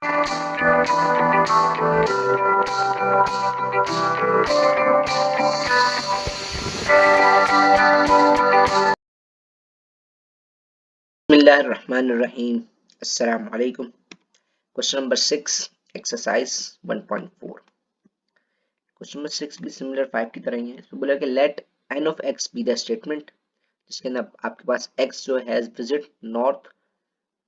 Bismillahirrahmanirrahim. Assalamu alaikum. Question number 6, exercise 1.4. Question number 6 भी similar 5 की तरह ही है. इसमें बोला कि let n of x be the statement जिसके अंदर आपके पास x जो has visit North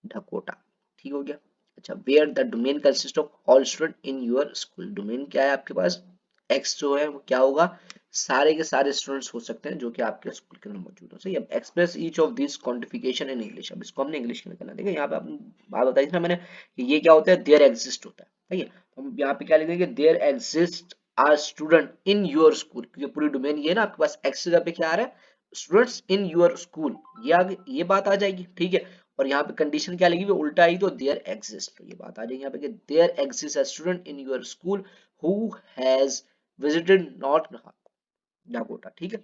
Dakota. ठीक हो गया. अच्छा, where the domain consists of all student in your school. Domain क्या है आपके पास? x जो है वो क्या होगा? सारे के सारे स्टूडेंट्स हो सकते हैं जो कि आपके स्कूल के अंदर मौजूद हो. सही है. Express each of this quantification in English. अब इसको हमने इंग्लिश में करना. देखिए यहाँ पे आपने बात बताई थी ना मैंने कि ये क्या होता है? देयर एग्जिस्ट होता है. सही है. तो हम यहाँ पे क्या लिखेंगे? There exist are student in your school. क्योंकि पूरी डोमेन ये है ना आपके पास. एक्स की जगह पे क्या आ रहा है? Students in your school. ये आगे ये बात आ जाएगी. ठीक है. और यहाँ पे कंडीशन क्या लगी? वो उल्टा आई तो देयर एग्जिस्ट. तो ये बात आ जाएगी यहाँ पे कि there exist a student in your school who has visited North Dakota. ठीक है.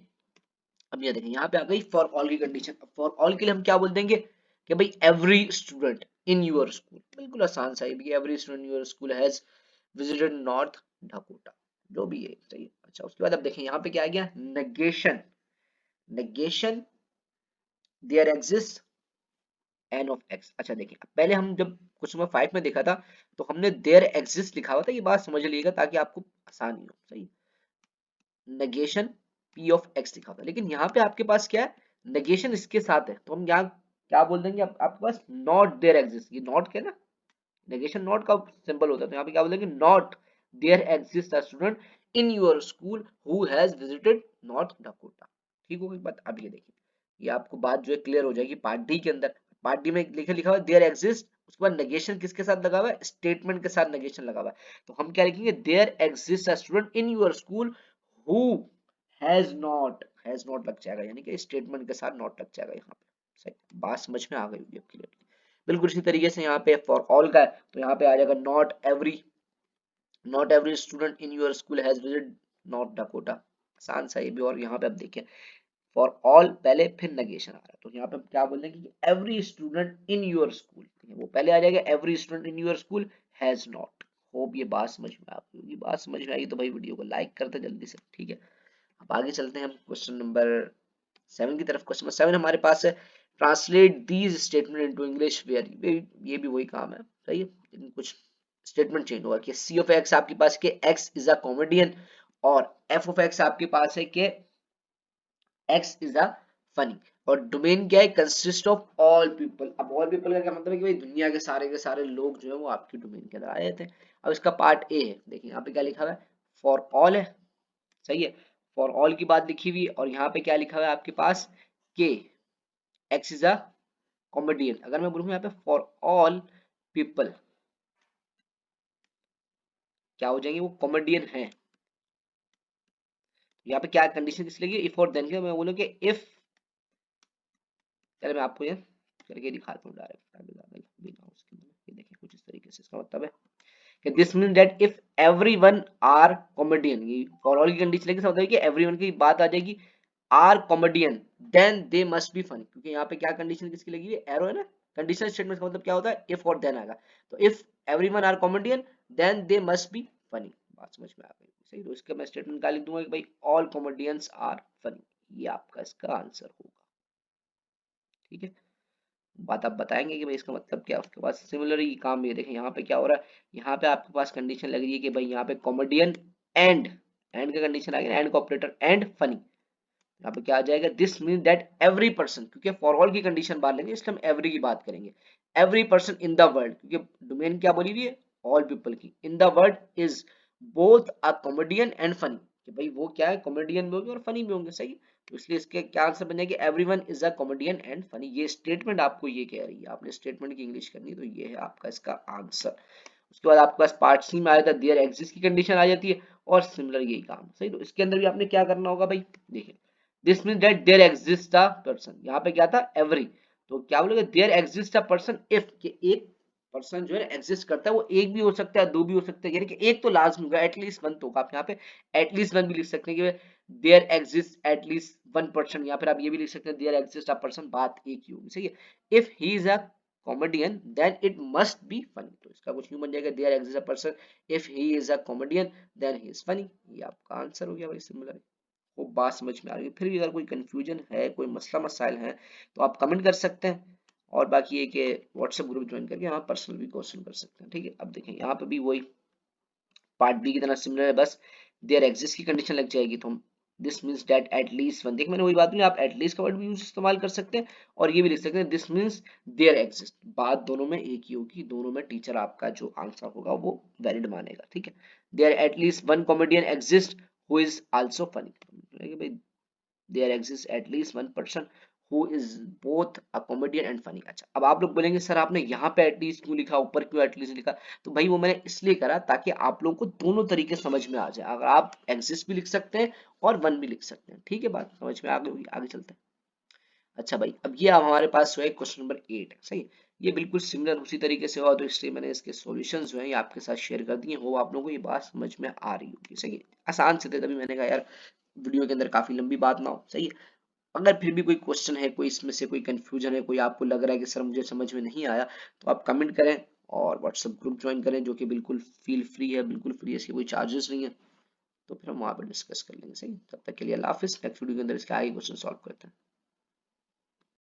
अब ये देखें यहाँ पे आ गई फॉर ऑल की कंडीशन. फॉर ऑल के लिए हम क्या बोल देंगे कि भाई every student in your school. बिल्कुल आसान सा है. Every student in your school has visited North Dakota. जो भी है सही है. अच्छा, उसके बाद अब देखें यहाँ पे क्या आ गया? Negation. Negation there exist an of x. अच्छा देखिए, पहले हम जब क्वेश्चन नंबर 5 में देखा था तो हमने देयर एग्जिस्ट लिखा हुआ था. ये बात समझ लीजिएगा ताकि आपको आसानी हो. सही. नेगेशन p ऑफ x लिखा था. लेकिन यहाँ पे आपके पास क्या है? नेगेशन इसके साथ है तो हम यहाँ क्या बोल देंगे? आपके पास नॉट देयर एग्जिस्ट. ये नॉट क्या है ना? नेगेशन नॉट का सिंबल होता है. तो यहाँ पे क्या बोलेंगे? Not there exist a student in your school who has visited North Dakota. ठीक होगी बात. अब ये देखिए, ये आपको बात जो है क्लियर हो जाएगी पार्ट डी के अंदर. पार्ट डी में लिखा लिखा हुआ है देयर एग्जिस्ट. उसके बाद नेगेशन किसके साथ लगा हुआ है? स्टेटमेंट के साथ नेगेशन लगा हुआ है. तो हम क्या लिखेंगे? There exist a student in your school who has not लग जाएगा. यानी कि स्टेटमेंट के साथ नॉट लग जाएगा यहाँ पे. सही. बात समझ में आ गई होगी आपके लिए. बिल्कुल इसी तरीके से यहाँ पे फॉर ऑल का है तो यहाँ पे आ जाएगा not every student in your school has visited North Dakota. आसान सा ये भी. और यहाँ पे आप देखिए फॉर ऑल पहले फिर नेगेशन आ रहा है. तो यहाँ पे हम क्या बोलेंगे कि every student in your school. वो पहले आ जाएगा every student in your school has not. Hope ये बात समझ में आ गई होगी. बात समझ में आई तो भाई वीडियो को लाइक करते जल्दी से. ठीक है. अब आगे चलते हैं हम क्वेश्चन नंबर 7 की तरफ. क्वेश्चन नंबर 7 हमारे पास है translate these statement into English where. ये भी वही काम है. सही है. लेकिन कुछ स्टेटमेंट चेंज होगा कि सी ऑफ एक्स आपके पास के एक्स इज अ कॉमेडियन और एफ ऑफ एक्स आपके पास है कि एक्स इज अ फनी. और डोमेन क्या है? Consist of all people. अब ऑल पीपल का क्या मतलब है कि भाई दुनिया के सारे लोग जो है वो आपकी डोमेन के अंदर आए थे. अब इसका पार्ट ए है. देखिए यहाँ पे क्या लिखा हुआ है? फॉर ऑल है. सही है. फॉर ऑल की बात लिखी हुई और यहाँ पे क्या लिखा हुआ है आपके पास के एक्स इज अ कॉमेडियन. अगर मैं बोलूँ यहाँ पे फॉर ऑल पीपल क्या हो जाएंगे? वो कॉमेडियन है. यहाँ पे क्या कंडीशन किस लगी? इफ और देन के मैं बोलूँ कि इफ. चलिए मैं आपको ये करके दिखाता हूँ डायरेक्ट. ये देखिए कुछ इस तरीके से इसका मतलब है कि this mean that if everyone are comedian. ये फॉर ऑल की कंडीशन लेके समझ कि एवरीवन की बात आ जाएगी are comedian then they must be funny. क्योंकि यहाँ पे क्या कंडीशन किसकी लगी हुई है? एरो है ना. कंडीशनल स्टेटमेंट का मतलब क्या होता है? इफ और देन आएगा. तो if everyone are comedian then they must be funny. बात समझ में आ गई. सही. तो इसका मैं स्टेटमेंट क्या लिख दूंगा कि भाई ऑल कॉमेडियंस आर फनी. ये आपका इसका आंसर होगा. ठीक है. बात आप बताएंगे कि भाई इसका मतलब क्या है. उसके बाद सिमिलरली काम ये देखें यहाँ पे क्या हो रहा है. यहाँ पे आपके पास कंडीशन लग रही है कि भाई यहाँ पे कॉमेडियन एंड का कंडीशन आ गया. एंड का ऑपरेटर एंड फनी. यहाँ पे क्या आ जाएगा? This mean that every person. क्योंकि फॉर ऑल की कंडीशन बात लेंगे इसलिए हम एवरी की बात करेंगे. Every person in the world. क्योंकि डोमेन क्या बोली हुई है? ऑल पीपल की. In the world is both a comedian and funny. कि भाई वो क्या है? कॉमेडियन भी होंगे और फनी भी होंगे. सही. तो इसलिए इसके क्या आंसर बन जाएगा? Everyone is a comedian and funny. ये स्टेटमेंट आपको ये कह रही है. आपने स्टेटमेंट की इंग्लिश करनी है तो ये है आपका इसका आंसर. उसके बाद आपके पास पार्ट सी में आया था देयर एग्जिस्ट की कंडीशन आ जाती है और सिमिलर यही काम. सही. तो इसके अंदर भी आपने क्या करना होगा भाई? देखिए this mean that there exist a person. यहाँ पे क्या था? एवरी. तो क्या बोलोगे? There exist a person if कि एक पर्सन जो है एग्जिस्ट करता है. वो एक भी हो सकता है, दो भी हो सकता है. यानी कि एक तो लाजमी होगा. एटलीस्ट वन तो होगा. आप यहाँ पे एटलीस्ट वन भी लिख सकते हैं कि there exist at least one person. या फिर आप ये भी लिख सकते हैं देयर एग्जिस्ट अ पर्सन. बात एक ही होगी. सही है. If he is a comedian then it must be funny. तो इसका कुछ यूं बन जाएगा, there exist a person if he is a comedian then he is funny. ये आपका आंसर हो गया भाई, सिमिलर। वो बात समझ में आ रही है। फिर भी अगर कोई कंफ्यूजन है, कोई मसला मसाइल है, तो आप कमेंट कर सकते हैं। और बाकी ये कि व्हाट्सएप ग्रुप ज्वाइन करके यहाँ पर्सनल भी क्वेश्चन कर सकते हैं, ठीक है। अब देखें यहाँ पे भी वही पार्ट बी की तरह सिमिलर है, बस देयर एग्जिस्ट की कंडीशन लग जाएगी, तो हम this means that at least one, देखिए मैंने वही बात बोली, आप एटलीस्ट का वर्ड भी यूज इस्तेमाल कर सकते हैं और ये भी लिख सकते हैं दिस मीन्स देयर एग्जिस्ट। बात दोनों में एक ही होगी, दोनों में टीचर आपका जो आंसर होगा वो वैलिड मानेगा, ठीक है। There at least one comedian exist who is also funny, भाई there exist at least one person who is both a comedian and funny. अच्छा, अब आप लोग बोलेंगे सर आपने यहाँ पे एटलीस्ट क्यों लिखा, ऊपर क्यों एटलीस्ट लिखा? तो भाई वो मैंने इसलिए करा ताकि आप लोगों को दोनों तरीके समझ में आ जाए। अगर आप एग्जिस्ट भी लिख सकते हैं और वन भी लिख सकते हैं, ठीक है, बात समझ में आ गई होगी, आगे चलते हैं। अच्छा भाई, अब ये अब हमारे पास जो है क्वेश्चन नंबर 8 है, सही है। ये बिल्कुल सिमिलर उसी तरीके से हुआ, तो इसलिए मैंने इसके सॉल्यूशंस जो है ये आपके साथ शेयर कर दिए हो। आप लोगों को ये बात समझ में आ रही होगी, सही है। आसान से थे, तभी मैंने कहा यार वीडियो के अंदर काफी लंबी बात ना हो, सही है। अगर फिर भी कोई क्वेश्चन है, कोई इसमें से कोई कंफ्यूजन है, कोई आपको लग रहा है कि सर मुझे समझ में नहीं आया, तो आप कमेंट करें और व्हाट्सएप ग्रुप ज्वाइन करें, जो कि बिल्कुल फील फ्री है, बिल्कुल फ्री है, इसके कोई चार्जेस नहीं है। तो फिर हम वहाँ पर डिस्कस कर लेंगे, सही। तब तक के लिए अल्लाह हाफिज। नेक्स्ट वीडियो के अंदर इसके आगे क्वेश्चन सॉल्व करते हैं।